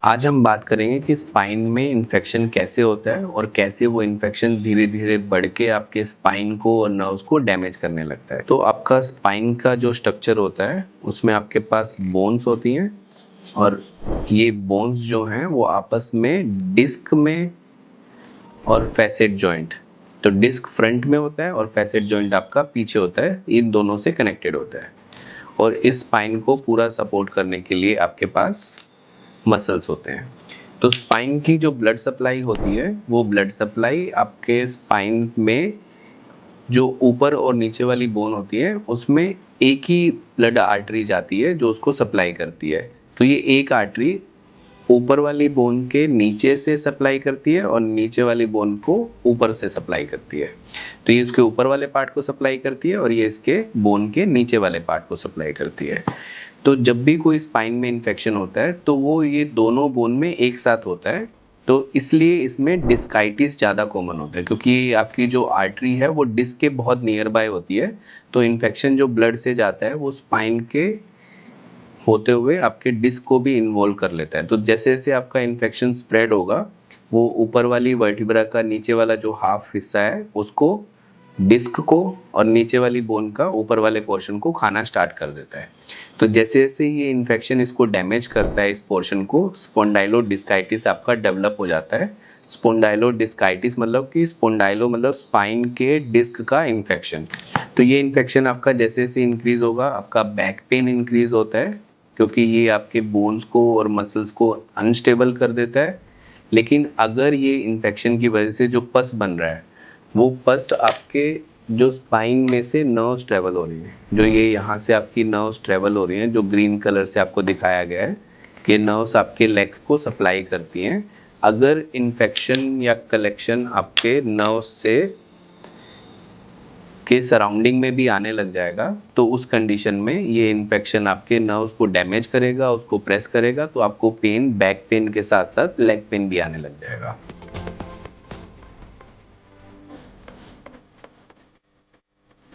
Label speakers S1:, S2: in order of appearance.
S1: आज हम बात करेंगे कि स्पाइन में इन्फेक्शन कैसे होता है और कैसे वो इन्फेक्शन धीरे-धीरे बढ़ के आपके स्पाइन को और नर्व्स को डैमेज करने लगता है। तो आपका स्पाइन का जो स्ट्रक्चर होता है, उसमें आपके पास बोन्स होती हैं और ये बोन्स जो हैं वो आपस में डिस्क में और फैसेट जॉइंट, तो डिस्क फ्रंट में होता है और फैसेट जॉइंट आपका पीछे होता है, इन दोनों से कनेक्टेड होता है। और इस स्पाइन को पूरा सपोर्ट करने के लिए आपके पास मसल्स होते हैं। तो स्पाइन की जो ब्लड सप्लाई होती है, वो ब्लड सप्लाई आपके स्पाइन में जो ऊपर और नीचे वाली बोन होती है, उसमें एक ही ब्लड आर्टरी जाती है जो उसको सप्लाई करती है। तो ये एक आर्टरी ऊपर वाली बोन के नीचे से सप्लाई करती है और नीचे वाली बोन को ऊपर से सप्लाई करती है। तो ये इसके ऊपर वाले पार्ट को सप्लाई करती है और ये इसके बोन के नीचे वाले पार्ट को सप्लाई करती है। तो जब भी कोई स्पाइन में इन्फेक्शन होता है तो वो ये दोनों बोन में एक साथ होता है, तो इसलिए इसमें डिस्काइटिस ज़्यादा कॉमन होता है, क्योंकि आपकी जो आर्टरी है वो डिस्क के बहुत नियर बाय होती है। तो इन्फेक्शन जो ब्लड से जाता है वो स्पाइन के होते हुए आपके डिस्क को भी इन्वॉल्व कर लेता है। तो जैसे जैसे आपका इन्फेक्शन स्प्रेड होगा, वो ऊपर वाली वर्टिब्रा का नीचे वाला जो हाफ हिस्सा है उसको, डिस्क को और नीचे वाली बोन का ऊपर वाले पोर्शन को खाना स्टार्ट कर देता है। तो जैसे जैसे ये इन्फेक्शन इसको डैमेज करता है, इस पोर्शन को, स्पॉन्डाइलोडिस्काइटिस आपका डेवलप हो जाता है। स्पॉन्डाइलोडिस्काइटिस मतलब कि स्पॉन्डाइलो मतलब स्पाइन के डिस्क का इन्फेक्शन। तो ये इन्फेक्शन आपका जैसे जैसे इंक्रीज होगा, आपका बैक पेन इंक्रीज होता है, क्योंकि ये आपके बोन्स को और मसल्स को अनस्टेबल कर देता है। लेकिन अगर ये इन्फेक्शन की वजह से जो पस बन रहा है, वो पस आपके जो स्पाइन में से नर्व्स ट्रेवल हो रही है, जो ये यहाँ से आपकी नर्व्स ट्रेवल हो रही हैं, जो ग्रीन कलर से आपको दिखाया गया है, ये नर्व्स आपके लेग्स को सप्लाई करती हैं। अगर इन्फेक्शन या कलेक्शन आपके नर्व्स से के सराउंडिंग में भी आने लग जाएगा, तो उस कंडीशन में ये इन्फेक्शन आपके नर्व्स को डैमेज करेगा, उसको प्रेस करेगा, तो आपको पेन, बैक पेन के साथ साथ लेग पेन भी आने लग जाएगा।